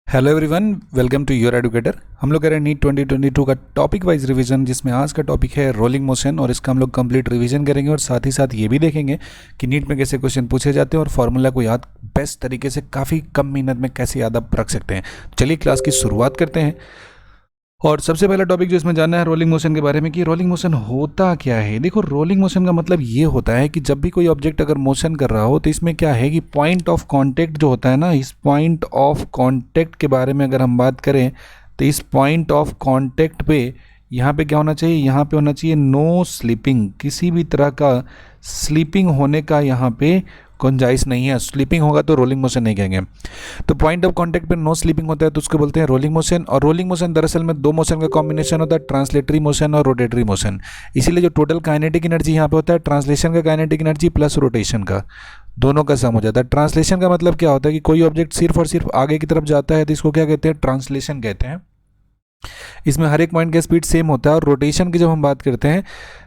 Hello everyone, welcome to your educator. हम लोग कर रहे हैं नीट 2022 का टॉपिक वाइज रिवीजन, जिसमें आज का टॉपिक है रोलिंग मोशन और इसका हम लोग कंप्लीट रिवीजन करेंगे और साथ ही साथ ये भी देखेंगे कि नीट में कैसे क्वेश्चन पूछे जाते हैं और फॉर्मूला को याद बेस्ट तरीके से काफ़ी कम मेहनत में कैसे याद आप रख सकते हैं। चलिए क्लास की शुरुआत करते हैं। और सबसे पहला टॉपिक जो इसमें जानना है रोलिंग मोशन के बारे में कि रोलिंग मोशन होता क्या है। देखो, रोलिंग मोशन का मतलब ये होता है कि जब भी कोई ऑब्जेक्ट अगर मोशन कर रहा हो तो इसमें क्या है कि पॉइंट ऑफ कांटेक्ट जो होता है ना, इस पॉइंट ऑफ कांटेक्ट के बारे में अगर हम बात करें तो इस पॉइंट ऑफ कांटेक्ट पे यहाँ पे क्या होना चाहिए, यहाँ पे होना चाहिए नो स्लीपिंग। किसी भी तरह का स्लीपिंग होने का यहाँ पे गुंजाइश नहीं है। स्लीपिंग होगा तो रोलिंग मोशन नहीं कहेंगे। तो पॉइंट ऑफ कांटेक्ट पे नो स्लीपिंग होता है तो उसको बोलते हैं रोलिंग मोशन। और रोलिंग मोशन दरअसल में दो मोशन का कॉम्बिनेशन होता है, ट्रांसलेटरी मोशन और रोटेटरी मोशन। इसीलिए जो टोटल काइनेटिक एनर्जी यहाँ पे होता है, ट्रांसलेशन का काइनेटिक एनर्जी प्लस रोटेशन का, दोनों का सम हो जाता है। ट्रांसलेशन का मतलब क्या होता है कि कोई ऑब्जेक्ट सिर्फ और सिर्फ आगे की तरफ जाता है तो इसको क्या कहते हैं, ट्रांसलेशन कहते हैं। इसमें हर एक पॉइंट का स्पीड सेम होता है। और रोटेशन की जब हम बात करते हैं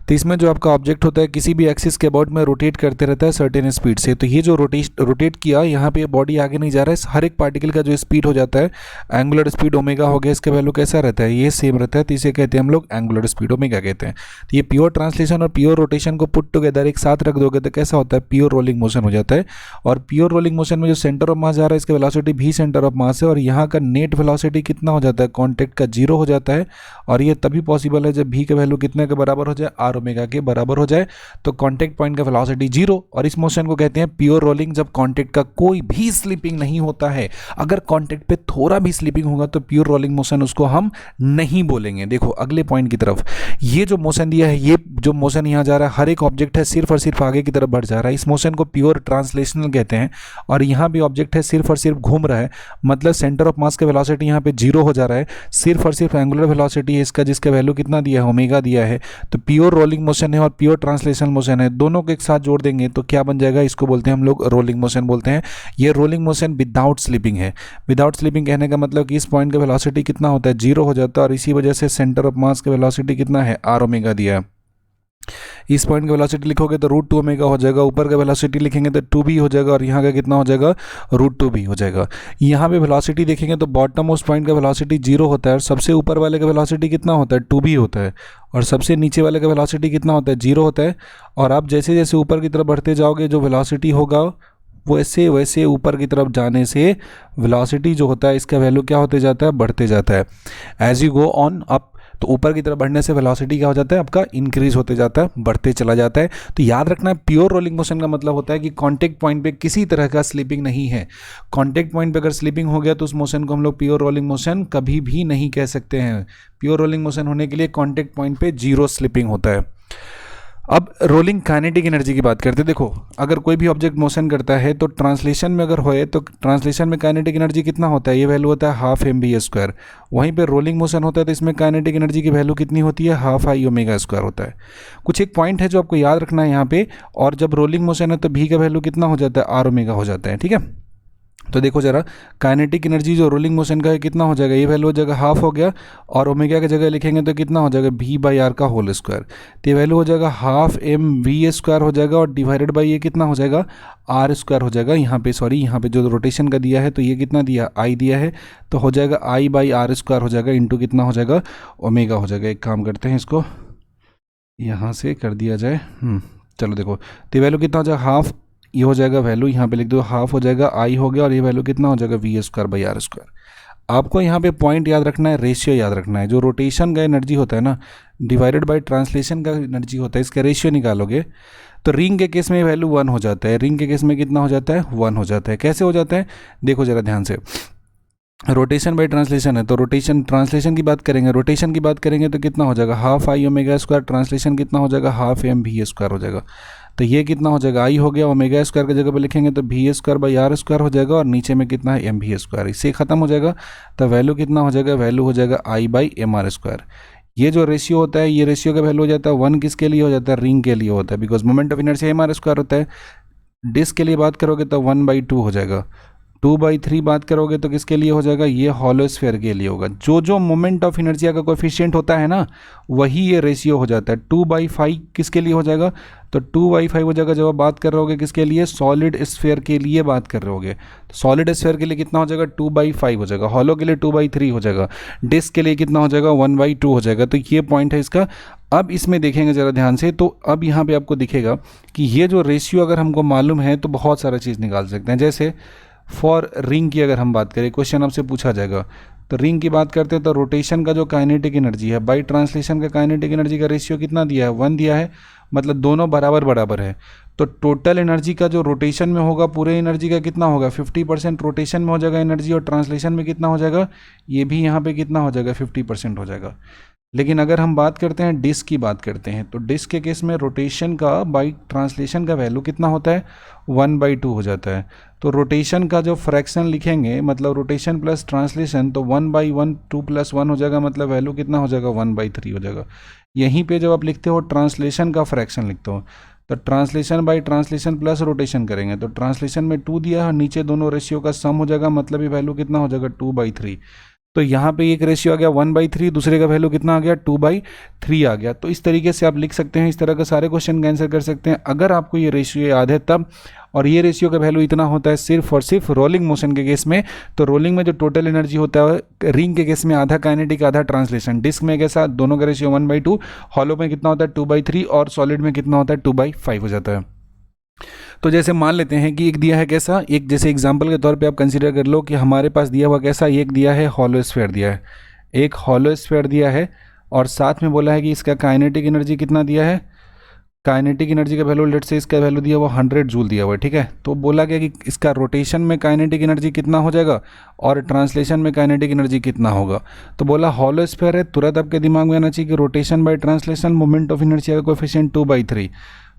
तो इसमें जो आपका ऑब्जेक्ट होता है किसी भी एक्सिस के अबाउट में रोटेट करते रहता है सर्टेन स्पीड से। तो ये जो रोटेट किया, यहाँ पे बॉडी आगे नहीं जा रहा है। हर एक पार्टिकल का जो स्पीड हो जाता है, एंगुलर स्पीड ओमेगा हो गया, इसका वैल्यू कैसा रहता है, ये सेम रहता है। तो इसे कहते हैं हम लोग एंगुलर स्पीड ओमेगा कहते हैं। तो ये प्योर ट्रांसलेशन और प्योर रोटेशन को पुट टुगेदर एक साथ रख दोगे तो कैसा होता है, प्योर रोलिंग मोशन हो जाता है। और प्योर रोलिंग मोशन में जो सेंटर ऑफ मास जा रहा है इसका वेलोसिटी भी सेंटर ऑफ मास है, और यहाँ का नेट वेलोसिटी कितना हो जाता है, कॉन्टेक्ट का 0 हो जाता है। और ये तभी पॉसिबल है जब भी का वैल्यू कितने के बराबर हो जाए, आर ओमेगा के बराबर हो जाए। तो कांटेक्ट पॉइंट का वेलोसिटी 0, और इस मोशन को कहते हैं प्योर रोलिंग जब कांटेक्ट का कोई भी स्लिपिंग नहीं होता है। अगर कांटेक्ट पे थोड़ा भी स्लिपिंग होगा तो प्योर रोलिंग मोशन उसको हम नहीं बोलेंगे। देखो अगले पॉइंट की तरफ, ये जो मोशन दिया है, ये जो मोशन यहाँ जा रहा है, हर एक ऑब्जेक्ट है सिर्फ और सिर्फ आगे की तरफ बढ़ जा रहा है, इस मोशन को प्योर ट्रांसलेशनल कहते हैं। और यहाँ भी ऑब्जेक्ट है सिर्फ और सिर्फ घूम रहा है, मतलब सेंटर ऑफ मास का वेलोसिटी यहाँ पे 0 हो जा रहा है। सिर्फ और सिर्फ एंगुलर वेलोसिटी है इसका, जिसका वैल्यू कितना दिया है, ओमेगा दिया है। तो प्योर रोलिंग मोशन है और प्योर ट्रांसलेशनल मोशन है, दोनों को एक साथ जोड़ देंगे तो क्या बन जाएगा, इसको बोलते हैं हम लोग रोलिंग मोशन बोलते हैं। ये रोलिंग मोशन विदाउट स्लीपिंग है। विदाउट स्लीपिंग कहने का मतलब कि इस पॉइंट का वेलोसिटी कितना होता है, 0 हो जाता है, और इसी वजह से सेंटर ऑफ मास का वेलोसिटी कितना है, आर ओमेगा दिया है। इस पॉइंट का वेलोसिटी लिखोगे तो रूट 2 ओमेगा हो जाएगा, ऊपर का वेलोसिटी लिखेंगे तो 2b हो जाएगा, और यहाँ का कितना हो जाएगा, रूट 2b हो जाएगा। यहाँ पे वेलोसिटी देखेंगे तो बॉटम मोस्ट पॉइंट का वेलोसिटी 0 होता है, और सबसे ऊपर वाले का वेलोसिटी कितना होता है, 2b होता है, और सबसे नीचे वाले का वेलोसिटी कितना होता है, 0 होता है। और आप जैसे जैसे ऊपर की तरफ बढ़ते जाओगे जो वेलोसिटी होगा वैसे वैसे ऊपर की तरफ जाने से वेलोसिटी जो होता है इसका वैल्यू क्या होते जाता है, बढ़ते जाता है। As you go on up, तो ऊपर की तरफ बढ़ने से वेलोसिटी क्या हो जाता है, आपका इंक्रीज होते जाता है, बढ़ते चला जाता है। तो याद रखना है, प्योर रोलिंग मोशन का मतलब होता है कि कांटेक्ट पॉइंट पे किसी तरह का स्लीपिंग नहीं है। कांटेक्ट पॉइंट पे अगर स्लीपिंग हो गया तो उस मोशन को हम लोग प्योर रोलिंग मोशन कभी भी नहीं कह सकते हैं। प्योर रोलिंग मोशन होने के लिए कांटेक्ट पॉइंट पे 0 स्लीपिंग होता है। अब रोलिंग काइनेटिक एनर्जी की बात करते हैं। देखो, अगर कोई भी ऑब्जेक्ट मोशन करता है तो ट्रांसलेशन में अगर होए तो ट्रांसलेशन में काइनेटिक एनर्जी कितना होता है, ये वैल्यू होता है हाफ mv²। वहीं पे रोलिंग मोशन होता है तो इसमें काइनेटिक एनर्जी की वैल्यू कितनी होती है, हाफ आई ओमेगा स्क्वायर होता है। कुछ एक पॉइंट है जो आपको याद रखना है यहाँ पे, और जब रोलिंग मोशन है तो भी का वैल्यू कितना हो जाता है, आर ओमेगा हो जाता है। ठीक है, तो देखो जरा, काइनेटिक एनर्जी जो रोलिंग मोशन का है कितना हो जाएगा, ये वैल्यू हो जाएगा हाफ हो गया, और ओमेगा की जगह लिखेंगे तो कितना हो जाएगा, v/r का होल स्क्वायर। तो ये वैल्यू हो जाएगा हाफ mv² हो जाएगा, और डिवाइडेड बाई ये कितना हो जाएगा, आर स्क्वायर हो जाएगा। यहाँ पे सॉरी, यहाँ पे जो रोटेशन का दिया है तो ये कितना दिया, आई दिया है, तो हो जाएगा I/r² हो जाएगा, इंटू कितना हो जाएगा, ओमेगा हो जाएगा। एक काम करते हैं, इसको यहाँ से कर दिया जाए। चलो देखो, तो वैल्यू कितना हो जाएगा, हाफ, ये हो जाएगा वैल्यू, यहाँ पे लिख दो हाफ हो जाएगा, आई हो गया, और ये वैल्यू कितना हो जाएगा, v²/r²। आपको यहाँ पे पॉइंट याद रखना है, रेशियो याद रखना है। जो रोटेशन का एनर्जी होता है ना, डिवाइडेड बाय ट्रांसलेशन का एनर्जी होता है, इसका रेशियो निकालोगे तो रिंग के केस में वैल्यू 1 हो जाता है। रिंग के केस में कितना हो जाता है, 1 हो जाता है। कैसे हो जाता है, देखो जरा ध्यान से। रोटेशन बाय ट्रांसलेशन है तो रोटेशन ट्रांसलेशन की बात करेंगे, रोटेशन की बात करेंगे तो कितना हो जाएगा, half I omega square, translation कितना हो जाएगा, हाफ mv² हो जाएगा। तो ये कितना हो जाएगा, आई हो गया, ओमेगा स्क्वायर की जगह पे लिखेंगे तो v²/r² हो जाएगा, और नीचे में कितना है, mv²। इससे खत्म हो जाएगा तो वैल्यू कितना हो जाएगा, वैल्यू हो जाएगा I/mr²। ये जो रेशियो होता है, ये रेशियो का वैल्यू हो जाता है 1 किसके लिए हो जाता है, रिंग के लिए होता है, because moment of inertia mr² होता है। डिस्क के लिए बात करोगे तो 1/2 हो जाएगा, 2/3 बात करोगे तो किसके लिए हो जाएगा, ये हॉलो स्फीयर के लिए होगा। जो मोमेंट ऑफ इनर्जिया का कोफिशिएंट होता है ना, वही ये रेशियो हो जाता है। 2/5 किसके लिए हो जाएगा, तो 2/5 हो जाएगा जब आप बात कर रहे होगे किसके लिए, सॉलिड स्फीयर के लिए बात कर रहे होगे। तो सॉलिड स्फीयर के लिए कितना हो जाएगा, 2/5 हो जाएगा। हॉलो के लिए 2/3 हो जाएगा। डिस्क के लिए कितना हो जाएगा, 1/2 हो जाएगा। तो ये पॉइंट है इसका। अब इसमें देखेंगे ज़रा ध्यान से, तो अब यहाँ पे आपको दिखेगा कि ये जो रेशियो अगर हमको मालूम है तो बहुत सारा चीज़ निकाल सकते हैं। जैसे फॉर रिंग की अगर हम बात करें, क्वेश्चन आपसे पूछा जाएगा, तो रिंग की बात करते हैं तो रोटेशन का जो काइनेटिक एनर्जी है बाई ट्रांसलेशन का काइनेटिक एनर्जी का रेशियो कितना दिया है, 1 दिया है। मतलब दोनों बराबर बराबर है। तो टोटल एनर्जी का जो रोटेशन में होगा पूरे एनर्जी का कितना होगा, 50% रोटेशन में हो जाएगा एनर्जी, और ट्रांसलेशन में कितना हो जाएगा, ये भी यहाँ पे कितना हो जाएगा, 50% हो जाएगा। लेकिन अगर हम बात करते हैं डिस्क की बात करते हैं, तो डिस्क के केस में रोटेशन का बाई ट्रांसलेशन का वैल्यू कितना होता है, 1/2 हो जाता है। तो रोटेशन का जो फ्रैक्शन लिखेंगे, मतलब रोटेशन प्लस ट्रांसलेशन, तो 1/1 2 + 1 हो जाएगा, मतलब वैल्यू कितना हो जाएगा, 1/3 हो जाएगा। यहीं पे जब आप लिखते हो ट्रांसलेशन का फ्रैक्शन लिखते हो, तो translation by translation plus rotation करेंगे, तो ट्रांसलेशन में 2 दिया है, नीचे दोनों रेशियो का सम हो जाएगा, मतलब ये वैल्यू कितना हो जाएगा, 2/3। तो यहाँ पे एक रेशियो आ गया 1/3, दूसरे का वैल्यू कितना आ गया, 2/3 आ गया। तो इस तरीके से आप लिख सकते हैं, इस तरह का सारे क्वेश्चन का आंसर कर सकते हैं अगर आपको ये रेशियो याद है तब। और ये रेशियो का वैल्यू इतना होता है सिर्फ और सिर्फ रोलिंग मोशन के केस में। तो रोलिंग में जो टोटल एनर्जी होता है रिंग के केस में आधा काइनेटिक आधा ट्रांसलेशन, डिस्क में कैसा, दोनों का रेशियो 1/2, हॉलो में कितना होता है 2/3, और सॉलिड में कितना होता है 2/5 हो जाता है। तो जैसे मान लेते हैं कि एक दिया है कैसा, एक जैसे एग्जांपल के तौर पे आप कंसीडर कर लो कि हमारे पास दिया हुआ कैसा, एक दिया है हॉलो स्फीयर दिया है, एक हॉलो स्फीयर दिया है, और साथ में बोला है कि इसका काइनेटिक एनर्जी कितना दिया है, काइनेटिक एनर्जी का वैल्यू लेट से इसका वैल्यू दिया हुआ 100 जूल दिया हुआ है, ठीक है। तो बोला गया कि इसका रोटेशन में काइनेटिक एनर्जी कितना हो जाएगा और ट्रांसलेशन में काइनेटिक एनर्जी कितना होगा। तो बोला हॉलो स्फीयर है, तुरंत आपके दिमाग में आना चाहिए कि rotation bye translation moment of inertia का कोएफिशिएंट 2/3।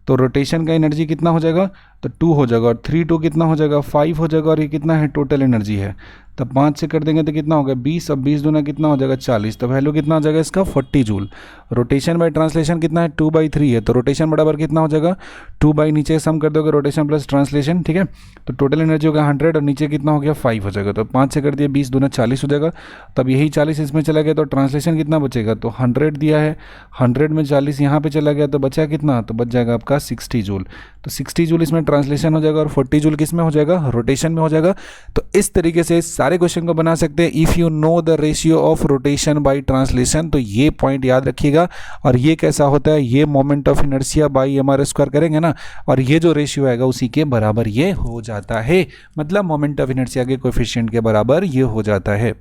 तो रोटेशन का एनर्जी कितना हो जाएगा, तो 2 हो जाएगा, और 3 2 कितना हो जाएगा, 5 हो जाएगा, और ये कितना है टोटल एनर्जी है। तब 5 से कर देंगे तो कितना होगा 20, अब 20 दूना कितना हो जाएगा 40, तो वैल्यू कितना हो जाएगा इसका 40 जूल। रोटेशन बाय ट्रांसलेशन कितना है 2/3 है, तो रोटेशन बराबर कितना हो जाएगा 2 बाई नीचे सम कर दोगे रोटेशन प्लस ट्रांसलेशन, ठीक है। तो टोटल एनर्जी होगा 100 और नीचे कितना हो गया 5 हो जाएगा, तो 5 से कर दिया 20 दूना 40 हो जाएगा। तब यही 40 इसमें चला गया तो ट्रांसलेशन कितना बचेगा, तो 100 दिया है, 100 में 40 यहाँ पे चला गया तो बचा कितना, तो बच जाएगा आपका 60 जूल। तो 60 जूल इसमें ट्रांसलेशन हो जाएगा और 40 जूल किस में हो जाएगा, रोटेशन में हो जाएगा। तो इस तरीके से सारे क्वेश्चन को बना सकते हैं if you know the ratio of rotation bye translation. तो ये पॉइंट याद रखिएगा। और ये कैसा होता है, ये moment of inertia by mr² करेंगे ना, और ये जो रेशियो आएगा उसी के बराबर ये हो जाता है, मतलब मोमेंट ऑफ इनर्शिया के कोएफिशिएंट के बराबर ये हो जाता है।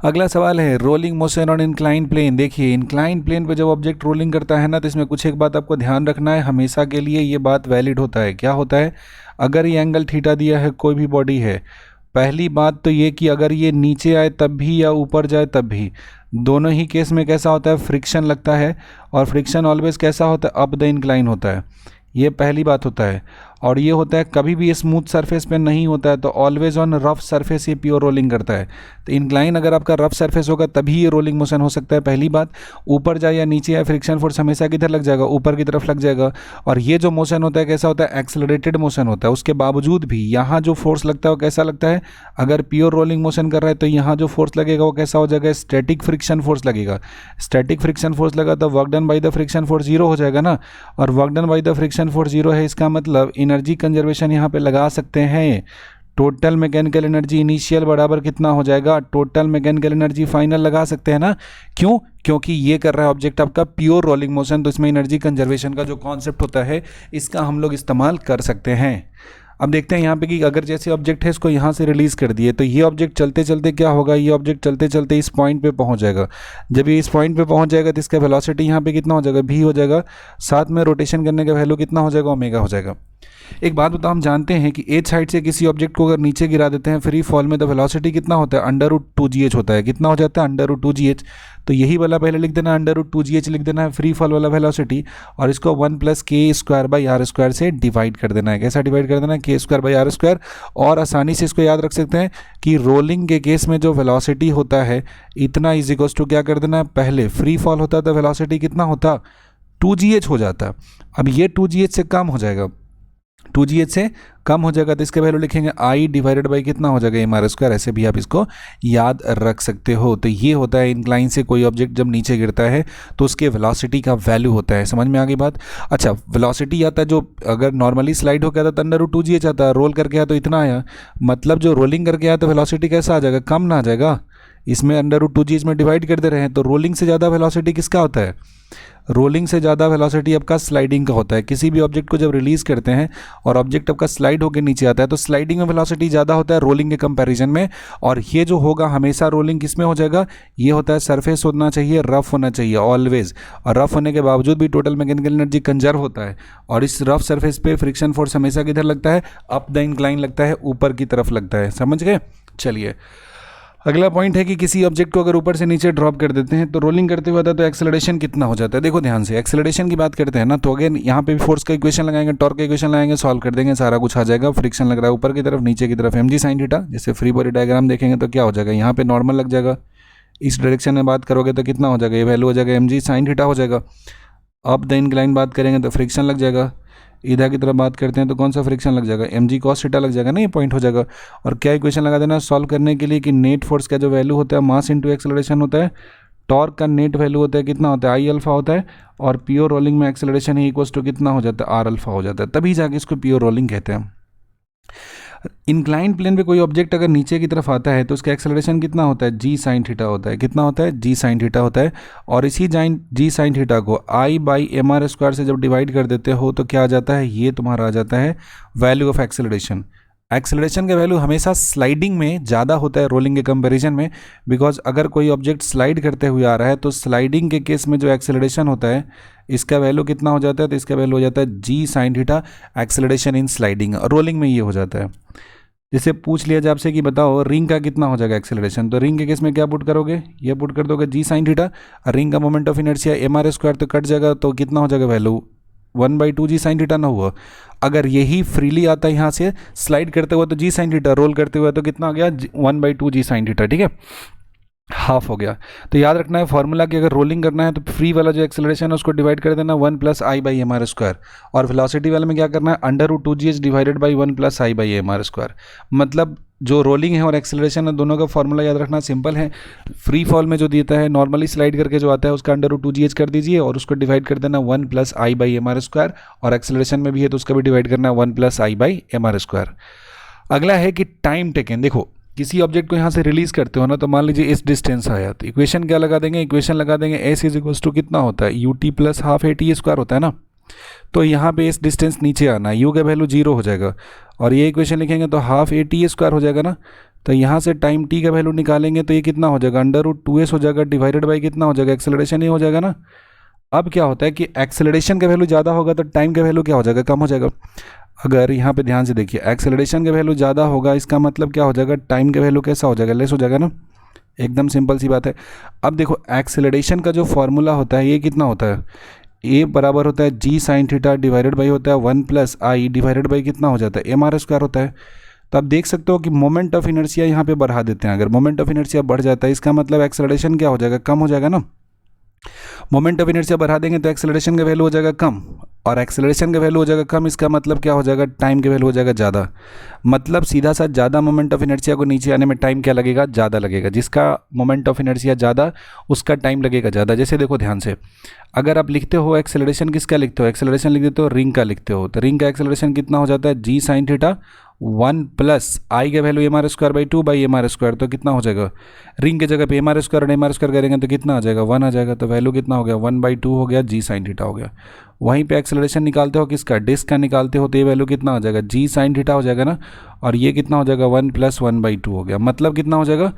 अगला सवाल है rolling motion on incline plane. देखिए इंक्लाइन प्लेन पे जब ऑब्जेक्ट रोलिंग करता है ना, तो इसमें कुछ एक बात आपको ध्यान रखना है, हमेशा के लिए ये बात वैलिड होता है। क्या होता है, अगर ये एंगल थीटा दिया है, कोई भी बॉडी है, पहली बात तो ये कि अगर ये नीचे आए तब भी या ऊपर जाए तब भी, दोनों ही केस में कैसा होता है, फ्रिक्शन लगता है, और फ्रिक्शन ऑलवेज कैसा होता है, अप द इंक्लाइन होता है। ये पहली बात होता है। और ये होता है कभी भी स्मूथ सरफेस पे नहीं होता है, तो ऑलवेज ऑन रफ सरफेस ये प्योर रोलिंग करता है। तो इंक्लाइन अगर आपका रफ सरफेस होगा तभी ये रोलिंग मोशन हो सकता है, पहली बात। ऊपर जाए या नीचे या फ्रिक्शन फोर्स हमेशा किधर लग जाएगा, ऊपर की तरफ लग जाएगा। और ये जो मोशन होता है कैसा होता है, एक्सेलरेटेड मोशन होता है। उसके बावजूद भी यहाँ जो फोर्स लगता है वो कैसा लगता है, अगर प्योर रोलिंग मोशन कर रहा है तो यहाँ जो फोर्स लगेगा वो कैसा हो जाएगा, स्टैटिक फ्रिक्शन फोर्स लगेगा। स्टैटिक फ्रिक्शन फोर्स लगा तो work done by the friction force 0 हो जाएगा ना, और work done by the friction force 0 है, इसका मतलब एनर्जी कंजर्वेशन यहाँ पे लगा सकते हैं। टोटल मैकेनिकल एनर्जी इनिशियल बराबर कितना हो जाएगा, टोटल मैकेनिकल एनर्जी फाइनल लगा सकते हैं ना। क्यों, क्योंकि ये कर रहा है ऑब्जेक्ट आपका प्योर रोलिंग मोशन, तो इसमें एनर्जी कंजर्वेशन का जो कॉन्सेप्ट होता है इसका हम लोग इस्तेमाल कर सकते हैं। अब देखते हैं यहाँ पे कि अगर जैसे ऑब्जेक्ट है इसको यहाँ से रिलीज़ कर दिए, तो ये ऑब्जेक्ट चलते चलते क्या होगा, ये ऑब्जेक्ट चलते चलते इस पॉइंट पे पहुँच जाएगा। जब ये इस पॉइंट पे पहुँच जाएगा तो इसका वेलोसिटी यहाँ पे कितना हो जाएगा, v हो जाएगा, साथ में रोटेशन करने का वैल्यू कितना हो जाएगा, ओमेगा हो जाएगा। एक बात बताओ, हम जानते हैं कि एच हाइट से किसी ऑब्जेक्ट को अगर नीचे गिरा देते हैं फ्री फॉल में, तो वेलोसिटी कितना होता है, √2gh होता है। कितना हो जाता है, √2gh। तो यही वाला पहले लिख देना, √2gh लिख देना है फ्री फॉल वाला वेलोसिटी, और इसको 1 + k² से डिवाइड कर देना है। कैसा डिवाइड कर देना है, k²/r²। और आसानी से इसको याद रख सकते हैं कि रोलिंग के केस में जो वेलोसिटी होता है इतना इज इक्वल्स टू क्या कर देना है, पहले फ्री फॉल होता है तो वेलोसिटी कितना होता, 2gh हो जाता है। अब ये 2gh से कम हो जाएगा, 2gh से कम हो जाएगा तो इसका वैल्यू लिखेंगे आई डिवाइडेड बाई कितना हो जाएगा एम आर स्क्वायर। ऐसे भी आप इसको याद रख सकते हो। तो ये होता है इंक्लाइन से कोई ऑब्जेक्ट जब नीचे गिरता है तो उसके वेलोसिटी का वैल्यू होता है। समझ में आ गई बात। अच्छा, वेलोसिटी आता है जो अगर नॉर्मली स्लाइड हो गया तो अंडर रूट 2gh आता है, रोल करके आया तो इतना आया, मतलब जो रोलिंग करके आया तो वेलोसिटी कैसा आ जाएगा, कम ना आ जाएगा। इसमें अंडर रूट 2g इसमें डिवाइड करते रहे तो रोलिंग से ज़्यादा वेलोसिटी किसका होता है, रोलिंग से ज़्यादा वेलोसिटी आपका स्लाइडिंग का होता है। किसी भी ऑब्जेक्ट को जब रिलीज़ करते हैं और ऑब्जेक्ट आपका स्लाइड होकर नीचे आता है तो स्लाइडिंग में वेलोसिटी ज़्यादा होता है रोलिंग के कंपैरिजन में। और ये जो होगा हमेशा रोलिंग किस में हो जाएगा, ये होता है सरफेस होना चाहिए, रफ होना चाहिए ऑलवेज। और रफ होने के बावजूद भी टोटल मैकेनिकल एनर्जी कंजर्व होता है। और इस रफ सरफेस पे फ्रिक्शन फोर्स हमेशा किधर लगता है, अप द इंक्लाइन लगता है, ऊपर की तरफ लगता है। समझ गए। चलिए अगला पॉइंट है कि किसी ऑब्जेक्ट को अगर ऊपर से नीचे ड्रॉप कर देते हैं तो रोलिंग करते हुए आता तो एक्सेलरेशन कितना हो जाता है। देखो ध्यान से, एक्सेलरेशन की बात करते हैं ना तो अगेन यहाँ पे भी फोर्स का इक्वेशन लगाएंगे, टॉर्क का इक्वेशन लगाएंगे, सॉल्व कर देंगे, सारा कुछ आ जाएगा। फ्रिक्शन लग रहा है ऊपर की तरफ, नीचे की तरफ mg sin थीटा। जैसे फ्री बॉडी डायग्राम देखेंगे तो क्या हो जाएगा, यहाँ पे नॉर्मल लग जाएगा, इस डायरेक्शन में बात करोगे तो कितना हो जाएगा, ये वैल्यू हो जाएगा mg sin थीटा हो जाएगा। अप द इंक्लाइन बात करेंगे तो फ्रिक्शन लग जाएगा, इधर की तरफ बात करते हैं तो कौन सा फ्रिक्शन लग जाएगा, mg cos थीटा लग जाएगा ना, ये पॉइंट हो जाएगा। और क्या इक्वेशन लगा देना सॉल्व करने के लिए कि नेट फोर्स का जो वैल्यू होता है मास इंटू एक्सेलरेशन होता है, टॉर्क का नेट वैल्यू होता है कितना होता है, आई अल्फा होता है, और प्योर रोलिंग में एक्सेलरेशन ही इक्वल्स टू कितना हो जाता है, आर अल्फा हो जाता है, तभी जाके इसको प्योर रोलिंग कहते हैं। इंक्लाइन प्लेन पे कोई ऑब्जेक्ट अगर नीचे की तरफ आता है तो उसका एक्सेलरेशन कितना होता है, जी साइन थीटा होता है। कितना होता है, जी साइन थीटा होता है। और इसी जी साइन थीटा को आई बाई एम आर स्क्वायर से जब डिवाइड कर देते हो तो क्या आ जाता है, ये तुम्हारा आ जाता है वैल्यू ऑफ एक्सेलरेशन। एक्सेलरेशन का वैल्यू हमेशा स्लाइडिंग में ज़्यादा होता है रोलिंग के कंपैरिजन में, बिकॉज अगर कोई ऑब्जेक्ट स्लाइड करते हुए आ रहा है तो स्लाइडिंग के केस में जो एक्सेलरेशन होता है इसका वैल्यू कितना हो जाता है, तो इसका वैल्यू हो जाता है जी sine theta acceleration in sliding. Rolling में ये हो जाता है। जैसे पूछ लिया जाए आपसे कि बताओ रिंग का कितना हो जाएगा एक्सेलरेशन, तो रिंग के केस में क्या पुट करोगे, ये पुट कर दोगे जी साइन थीटा। रिंग का moment of inertia M R square तो कट जाएगा, तो कितना हो जाएगा वैल्यू 1/2 जी साइन थीटा ना हुआ। अगर यही फ्रीली आता है यहाँ से स्लाइड करते हुए तो जी साइन थीटा, रोल करते हुए तो कितना आ गया 1/2 जी साइन थीटा, ठीक है, हाफ हो गया। तो याद रखना है फॉर्मूला कि अगर रोलिंग करना है तो फ्री वाला जो एक्सेलरेशन है उसको डिवाइड कर देना 1 + i by M R square, और वेलोसिटी वाले में क्या करना है under root 2gh divided by 1 + i by M R square. मतलब जो रोलिंग है और एक्सेलरेशन है दोनों का फॉर्मूला याद रखना सिंपल है। फ्री फॉल में जो देता है नॉर्मली स्लाइड करके जो आता है उसका अंडर रूट 2gh कर दीजिए और उसको डिवाइड कर देना 1 + i by M R square, और एक्सेलरेशन में भी है तो उसका भी डिवाइड करना 1 + i by M R square. अगला है कि टाइम टेकन। देखो किसी ऑब्जेक्ट को यहाँ से रिलीज करते हो ना तो मान लीजिए इस डिस्टेंस आया तो इक्वेशन क्या लगा देंगे, इक्वेशन लगा देंगे s = कितना होता है ut + ½ at स्क्वायर होता है ना। तो यहाँ पे इस डिस्टेंस नीचे आना है, u का वैल्यू 0 हो जाएगा और ये इक्वेशन लिखेंगे तो ½ at स्क्वायर हो जाएगा ना। तो यहाँ से टाइम t का वैल्यू निकालेंगे तो ये कितना हो जाएगा अंडर रूट 2s हो जाएगा डिवाइडेड बाई कितना हो जाएगा एक्सेलरेशन ही हो जाएगा ना। अब क्या होता है कि एक्सेलरेशन का वैल्यू ज़्यादा होगा तो टाइम का वैल्यू क्या हो जाएगा, कम हो जाएगा। अगर यहाँ पे ध्यान से देखिए एक्सेलरेशन का वैल्यू ज़्यादा होगा इसका मतलब क्या हो जाएगा, टाइम का वैल्यू कैसा हो जाएगा, लेस हो जाएगा ना। एकदम सिंपल सी बात है। अब देखो एक्सेलरेशन का जो फॉर्मूला होता है ये कितना होता है, ए बराबर होता है जी साइन थीटा डिवाइडेड बाई होता है 1 + i डिवाइडेड बाई कितना हो जाता है एम आर स्क्वायर होता है। तो आप देख सकते हो कि मोमेंट ऑफ इनर्शिया यहाँ पे बढ़ा देते हैं। अगर मोमेंट ऑफ इनर्शिया बढ़ जाता है इसका मतलब एक्सेलरेशन क्या हो जाएगा, कम हो जाएगा ना। मोमेंट ऑफ इनर्शिया बढ़ा देंगे तो एक्सेलरेशन का वैल्यू हो जाएगा कम, और एक्सेलरेशन का वैल्यू हो जाएगा कम इसका मतलब क्या हो जाएगा, टाइम का वैल्यू हो जाएगा ज़्यादा। मतलब सीधा सा ज़्यादा मोमेंट ऑफ इनर्शिया को नीचे आने में टाइम क्या लगेगा, ज़्यादा लगेगा। जिसका मोमेंट ऑफ इनर्शिया ज़्यादा उसका टाइम लगेगा ज़्यादा। जैसे देखो ध्यान से, अगर आप लिखते हो एक्सेलरेशन किसका लिखते हो, एक्सेलरेशन लिख देते हो रिंग का लिखते हो, तो रिंग का एक्सेलरेशन कितना हो जाता है जी साइन थीटा 1 + i का value M R square by 2 by M R square, तो कितना हो जाएगा रिंग की जगह पे एम आर स्क्वायर और एम आर स्क्वायर करेंगे तो कितना आ जाएगा 1 आ जाएगा। तो वैल्यू कितना हो गया 1/2 हो गया जी साइन थीटा हो गया। वहीं पे एक्सेलरेशन निकालते हो किसका, डिस्क का निकालते हो तो ये वैल्यू कितना हो जाएगा जी साइन थीटा हो जाएगा ना, और ये कितना हो जाएगा 1 + 1/2 हो गया। मतलब कितना हो जाएगा,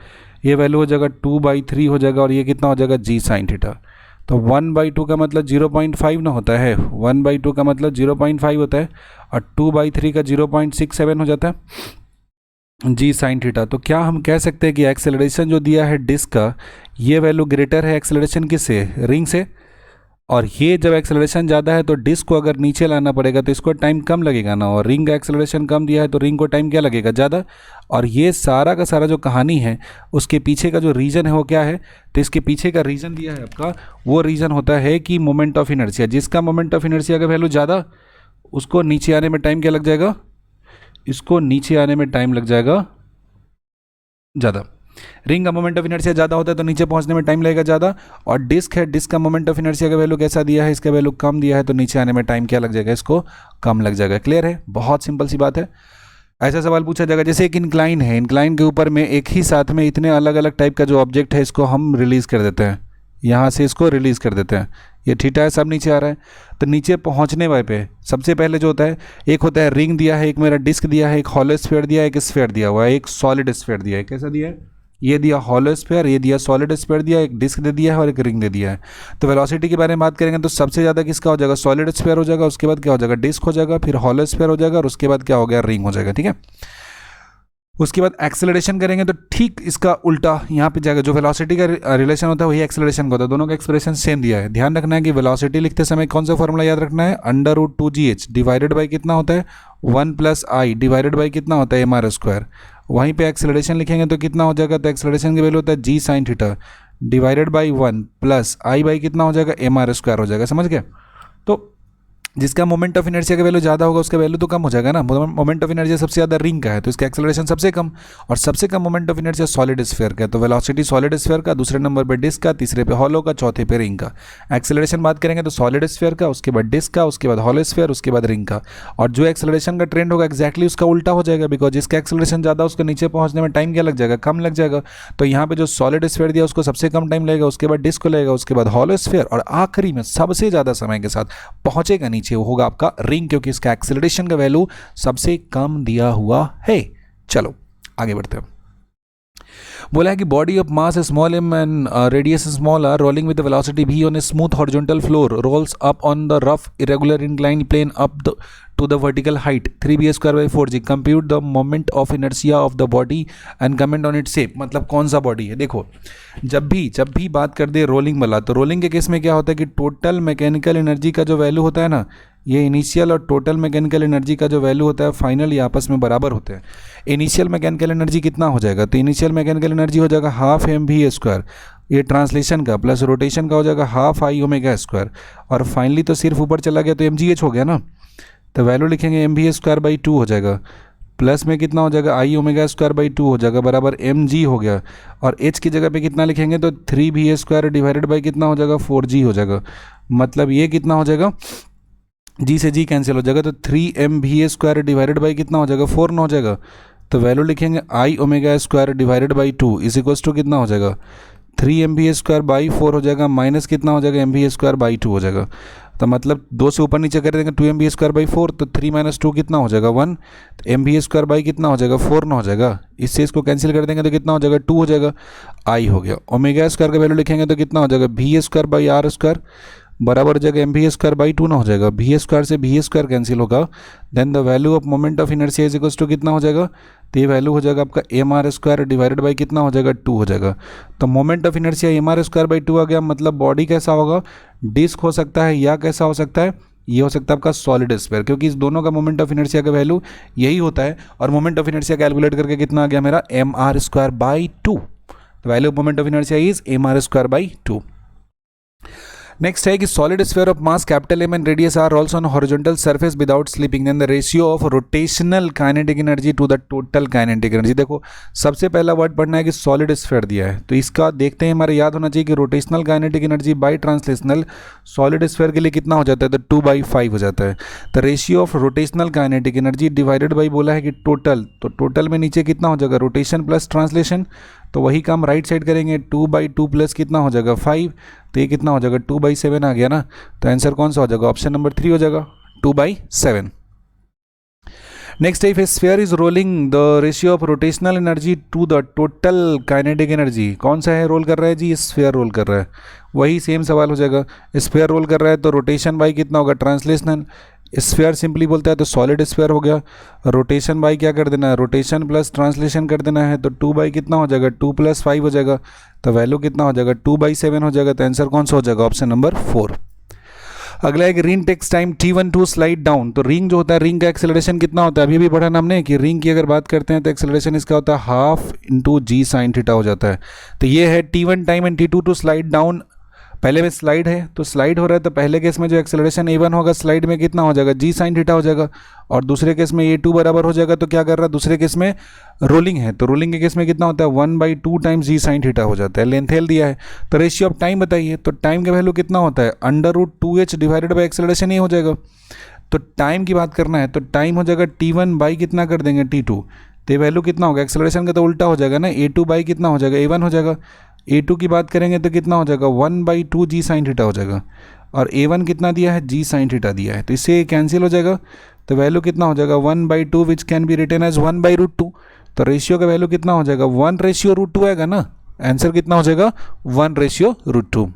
ये वैल्यू हो जाएगा 2/3 हो जाएगा, और ये कितना हो जाएगा जी साइन थीटा। तो 1/2 का मतलब 0.5 ना होता है, 1/2 का मतलब 0.5 होता है, और 2/3 का 0.67 हो जाता है जी साइन थीटा। तो क्या हम कह सकते हैं कि एक्सेलरेशन जो दिया है डिस्क का ये वैल्यू ग्रेटर है एक्सेलरेशन किससे, रिंग से। और ये जब एक्सेलरेशन ज़्यादा है तो डिस्क को अगर नीचे लाना पड़ेगा तो इसको टाइम कम लगेगा ना, और रिंग का एक्सेलरेशन कम दिया है तो रिंग को टाइम क्या लगेगा ज़्यादा। और ये सारा का सारा जो कहानी है उसके पीछे का जो रीज़न है वो क्या है, तो इसके पीछे का रीज़न दिया है आपका, वो रीज़न होता है कि मोमेंट ऑफ इनर्शिया। जिसका मोमेंट ऑफ इनर्शिया का वैल्यू ज़्यादा उसको नीचे आने में टाइम क्या लग जाएगा, इसको नीचे आने में टाइम लग जाएगा ज़्यादा। रिंग का मोमेंट ऑफ इनर्शिया ज़्यादा होता है तो नीचे पहुंचने में टाइम लगेगा ज़्यादा, और डिस्क है, डिस्क का मोमेंट ऑफ इनर्शिया का वैल्यू कैसा दिया है, इसका वैल्यू कम दिया है तो नीचे आने में टाइम क्या लग जाएगा, इसको कम लग जाएगा। क्लियर है, बहुत सिंपल सी बात है। ऐसा सवाल पूछा जाएगा जैसे एक इंक्लाइन है, इंक्लाइन के ऊपर में एक ही साथ में इतने अलग अलग टाइप का जो ऑब्जेक्ट है इसको हम रिलीज़ कर देते हैं, यहाँ से इसको रिलीज़ कर देते हैं, ये थीटा है, सब नीचे आ रहा है। तो नीचे पहुँचने वाले पे सबसे पहले जो होता है, एक होता है रिंग दिया है, एक मेरा डिस्क दिया है, एक हॉलो स्फीयर दिया है, एक स्फीयर दिया हुआ है, एक सॉलिड स्फीयर दिया है। कैसा दिया है, ये दिया हॉलो स्फीयर, ये दिया सॉलिड स्फीयर दिया, एक डिस्क दे दिया है और एक रिंग दे दिया है। तो वेलोसिटी के बारे में बात करेंगे तो सबसे ज़्यादा किसका हो जाएगा, सॉलिड स्फीयर हो जाएगा, उसके बाद क्या हो जाएगा, डिस्क हो जाएगा, फिर हॉलो स्फीयर हो जाएगा और उसके बाद क्या हो गया, रिंग हो जाएगा। ठीक है, उसके बाद एक्सेलरेशन करेंगे तो ठीक इसका उल्टा यहाँ पे जाएगा, जो वेलोसिटी का रिलेशन होता है वही एक्सेलरेशन का होता है, दोनों का एक्सप्रेशन सेम दिया है। ध्यान रखना है कि वेलोसिटी लिखते समय कौन सा फॉर्मूला याद रखना है, √2gh डिवाइडेड बाई कितना होता है 1 + i डिवाइडेड बाई कितना होता है mr²। वहीं पे एक्सेलरेशन लिखेंगे तो कितना हो जाएगा, तो एक्सेलरेशन की वैल्यू होता है g sin theta divided by 1 + i by कितना हो जाएगा mr² हो जाएगा। समझ गए। तो जिसका मोमेंट ऑफ इनर्शिया का वैल्यू ज़्यादा होगा उसका वैल्यू तो कम हो जाएगा ना। मोमेंट ऑफ इनर्शिया सबसे ज़्यादा रिंग का है तो इसका एक्सेलरेशन सबसे कम, और सबसे कम moment of inertia solid sphere का है तो वेलोसिटी सॉलिड स्फीयर का, दूसरे नंबर पे डिस्क का, तीसरे पे हॉलो का, चौथे पे रिंग का। एक्सेलरेशन बात करेंगे तो सॉलिड स्फीयर का, उसके बाद डिस्क का, उसके बाद हॉलो स्फीयर, उसके बाद रिंग का। और जो एक्सेलरेशन का ट्रेंड होगा एक्जैक्टली उसका उल्टा हो जाएगा, बिकॉज जिसका एक्सेलरेशन ज़्यादा उसको नीचे पहुँचने में टाइम क्या लग जाएगा, कम लग जाएगा। तो यहाँ पे जो सॉलिड स्फीयर दिया उसको सबसे कम टाइम लगेगा, उसके बाद डिस्क को लगेगा, उसके बाद हॉलो स्फीयर, और आखिरी में सबसे ज़्यादा समय के साथ पहुँचेगा नीचे वो होगा आपका रिंग, क्योंकि इसका एक्सेलरेशन का वैल्यू सबसे कम दिया हुआ है। चलो आगे बढ़ते हैं। बोला है कि body of mass small m and radius small r rolling with velocity v on a smooth horizontal floor rolls up on the rough irregular incline plane up to the vertical height 3b²/4g compute the moment of inertia of the body and comment on its shape। मतलब कौन सा body है। देखो जब भी बात कर दे rolling वाला, तो रोलिंग के केस में क्या होता है कि टोटल मैकेनिकल एनर्जी का जो वैल्यू होता है ना, ये इनिशियल और टोटल मैकेनिकल एनर्जी का जो वैल्यू होता है फाइनल ये आपस में बराबर होते हैं। इनिशियल मैकेनिकल एनर्जी कितना हो जाएगा, तो इनिशियल मैकेनिकल एनर्जी हो जाएगा ½ mv², ये ट्रांसलेशन का प्लस रोटेशन का हो जाएगा ½ I⍵², और फाइनली तो सिर्फ ऊपर चला गया तो mgh हो गया ना, तो वैल्यू लिखेंगे mv²/2 हो जाएगा, प्लस में कितना हो जाएगा I⍵²/2 हो जाएगा बराबर mg हो गया, और h की जगह पे कितना लिखेंगे तो 3va² डिवाइडेड बाई कितना हो जाएगा 4g हो जाएगा। मतलब ये कितना हो जाएगा, g से g कैंसिल हो जाएगा तो 3mva² डिवाइडेड बाई कितना हो जाएगा 4 न हो जाएगा। तो वैल्यू लिखेंगे I⍵² divided by 2 is equals to कितना हो जाएगा 3mva²/4 हो जाएगा, माइनस कितना हो जाएगा mva²/2 हो जाएगा। तो मतलब 2 से ऊपर नीचे कर देंगे 2mva²/4, तो 3 - 2 कितना हो जाएगा 1, तो mva² कितना हो जाएगा 4 ना हो जाएगा, इससे इसको कैंसिल कर देंगे तो कितना हो जाएगा 2 हो जाएगा, आई हो गया। ओमेगा² का वैल्यू लिखेंगे तो कितना हो जाएगा v²/r² बराबर हो जाएगा mv²/2 ना हो जाएगा, v² से v² कैंसिल होगा, then the value of moment of inertia is equals to कितना हो जाएगा, तो ये वैल्यू हो जाएगा आपका mr² डिवाइडेड बाई कितना हो जाएगा 2 हो जाएगा। तो मोमेंट ऑफ इनर्शिया mr²/2 आ गया, मतलब बॉडी कैसा होगा, डिस्क हो सकता है या कैसा हो सकता है, ये हो सकता है आपका सॉलिड स्फीयर, क्योंकि इस दोनों का मोमेंट ऑफ इनर्शिया का वैल्यू यही होता है। और मोमेंट ऑफ इनर्शिया कैलकुलेट करके कितना आ गया मेरा mr²/2, तो value of moment of inertia is mr²/2। Next है कि solid sphere of mass M and radius R also on horizontal surface without slipping, then the ratio of rotational kinetic energy to the total kinetic energy. देखो सबसे पहला word पढ़ना है कि solid sphere दिया है, तो इसका देखते हैं, हमारे याद होना चाहिए कि rotational kinetic energy by translational solid sphere के लिए कितना हो जाता है, तो 2/5 हो जाता है। तो ratio of rotational kinetic energy divided by बोला है कि टोटल, तो टोटल में नीचे कितना हो जाएगा रोटेशन प्लस ट्रांसलेशन, तो वही काम राइट साइड करेंगे 2/2 प्लस कितना हो जाएगा 5, तो ये कितना हो जाएगा 2/7 आ गया ना, तो आंसर कौन सा हो जाएगा, ऑप्शन नंबर 3 हो जाएगा 2/7। Next if a sphere is rolling the ratio of rotational energy to the total kinetic energy, कौन सा है रोल कर रहा है जी, स्फीयर रोल कर रहा है, वही सेम सवाल हो जाएगा। स्फीयर रोल कर रहा है तो रोटेशन बाई कितना होगा ट्रांसलेशनल, स्फीयर सिंपली बोलता है तो सॉलिड स्फीयर हो गया, रोटेशन बाई क्या कर देना है रोटेशन प्लस ट्रांसलेशन कर देना है, तो 2 बाई कितना हो जाएगा 2 + 5 हो जाएगा, तो वैल्यू कितना हो जाएगा 2/7 हो जाएगा, तो आंसर कौन सा हो जाएगा ऑप्शन नंबर 4। अगला एक ring takes time t1 to slide down, तो रिंग जो होता है रिंग का एक्सेलरेशन कितना होता है, अभी भी पढ़ा ना हमने कि रिंग की अगर बात करते हैं तो एक्सेलरेशन इसका होता है ½ g sin थीटा हो जाता है। तो ये है t1 time and t2 to slide down पहले में स्लाइड है तो स्लाइड हो रहा है, तो पहले केस में जो एक्सेलरेशन a1 होगा स्लाइड में कितना हो जाएगा, g sin थीटा हो जाएगा, और दूसरे केस में a2 बराबर हो जाएगा, तो क्या कर रहा है दूसरे केस में रोलिंग है, तो रोलिंग के केस में कितना होता है 1/2 टाइम्स g sin थीटा हो जाता है। लेंथ एल दिया है, तो रेशियो ऑफ टाइम बताइए, तो टाइम का वैल्यू कितना होता है √2h डिवाइडेड बाई एक्सेलरेशन ही हो जाएगा। तो टाइम की बात करना है तो टाइम हो जाएगा t1 बाई कितना कर देंगे t2, तो ये वैल्यू कितना होगा, एक्सेलरेशन का तो उल्टा हो जाएगा ना, a2 बाई कितना हो जाएगा a1 हो जाएगा। a2 की बात करेंगे तो कितना हो जाएगा 1/2 g sin थीटा हो जाएगा, और a1 कितना दिया है g sin थीटा दिया है, तो इससे कैंसिल हो जाएगा, तो वैल्यू कितना हो जाएगा 1/2 which can be written as 1/√2। तो रेशियो का वैल्यू कितना हो जाएगा 1/√2 आएगा ना, आंसर कितना हो जाएगा 1/√2।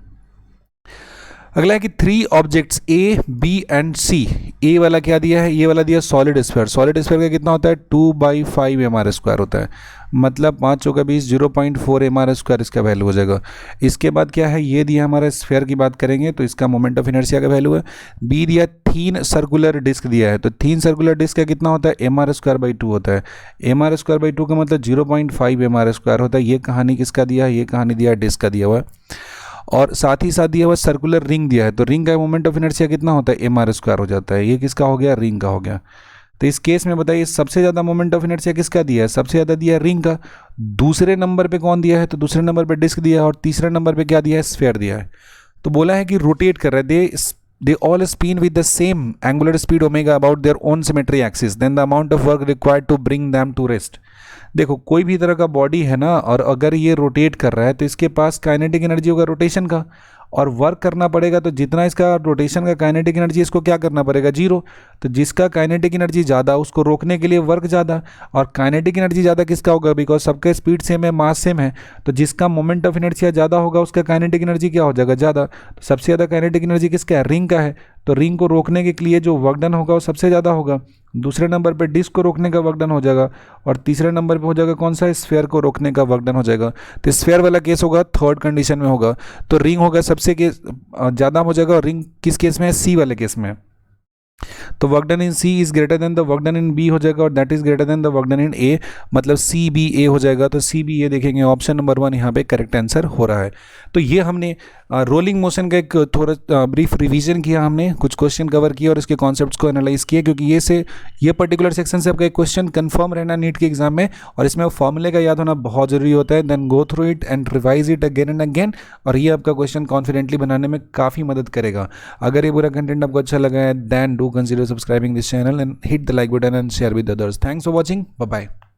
अगला है कि 3 ऑब्जेक्ट्स ए बी एंड सी, ए वाला क्या दिया है, ये वाला दिया सॉलिड स्फीयर, सॉलिड स्फीयर का कितना होता है 2/5 mr² होता है, मतलब 5 चौका 20 0.4 mr² इसका वैल्यू हो जाएगा। इसके बाद क्या है, ये दिया हमारा स्फीयर की बात करेंगे तो इसका मोमेंट ऑफ इनर्शिया का वैल्यू है। बी दिया 3 सर्कुलर डिस्क दिया है, तो 3 सर्कुलर डिस्क का कितना होता है mr²/2 होता है, mr²/2 का मतलब 0.5 mr² होता है। ये कहानी किसका दिया है, ये कहानी दिया है डिस्क का दिया हुआ है, और साथ ही साथ दिया हुआ सर्कुलर रिंग दिया है, तो रिंग का मोमेंट ऑफ इनर्शिया कितना होता है mr² हो जाता है। ये किसका हो गया, रिंग का हो गया। तो इस केस में बताइए सबसे ज़्यादा मोमेंट ऑफ इनर्शिया किसका दिया है, सबसे ज़्यादा दिया है रिंग का। दूसरे नंबर पे कौन दिया है, तो दूसरे नंबर पे डिस्क दिया है, और तीसरे नंबर पे क्या दिया है, स्फीयर दिया है। तो बोला है कि रोटेट कर रहे हैं, they all spin with the same angular speed omega about their own symmetry axis, then the amount of work required to bring them to rest। देखो कोई भी तरह का बॉडी है ना, और अगर ये रोटेट कर रहा है तो इसके पास काइनेटिक एनर्जी होगा रोटेशन का, और वर्क करना पड़ेगा, तो जितना इसका रोटेशन का काइनेटिक एनर्जी इसको क्या करना पड़ेगा 0। तो जिसका काइनेटिक एनर्जी ज़्यादा उसको रोकने के लिए वर्क ज़्यादा, और काइनेटिक एनर्जी ज़्यादा किसका होगा, बिकॉज सबका स्पीड सेम है, मास सेम है, तो जिसका मोमेंट ऑफ इनर्शिया ज़्यादा होगा उसका काइनेटिक एनर्जी क्या हो जाएगा ज़्यादा। तो सबसे ज़्यादा काइनेटिक एनर्जी किसका है, रिंग का है, तो रिंग को रोकने के लिए जो वर्क डन होगा वो सबसे ज़्यादा होगा। दूसरे नंबर पे डिस्क को रोकने का वर्क डन हो जाएगा, और तीसरे नंबर पे हो जाएगा कौन सा, स्फीयर को रोकने का वर्क डन हो जाएगा। तो स्फीयर वाला केस होगा थर्ड कंडीशन में होगा, तो रिंग होगा सबसे केस ज़्यादा हो जाएगा, और रिंग किस केस में है, सी वाले केस में। तो work done in C is greater than the work done in B हो जाएगा, और that is greater than the work done in A, मतलब सी बी ए हो जाएगा। तो सी बी ए देखेंगे, ऑप्शन नंबर 1 यहाँ पे करेक्ट आंसर हो रहा है। तो ये हमने रोलिंग मोशन का एक थोड़ा ब्रीफ रिवीजन किया, हमने कुछ क्वेश्चन कवर किया और इसके कॉन्सेप्ट्स को एनालाइज किया, क्योंकि ये पर्टिकुलर सेक्शन से आपका एक क्वेश्चन कंफर्म रहना नीट के एग्जाम में, और इसमें फॉर्मूले का याद होना बहुत जरूरी होता है। Then go through it and revise it again and again, और ये आपका क्वेश्चन कॉन्फिडेंटली बनाने में काफ़ी मदद करेगा। अगर ये पूरा कंटेंट आपको अच्छा लगा है, then do consider subscribing this channel and hit the like button and share with others. Thanks for watching, bye bye.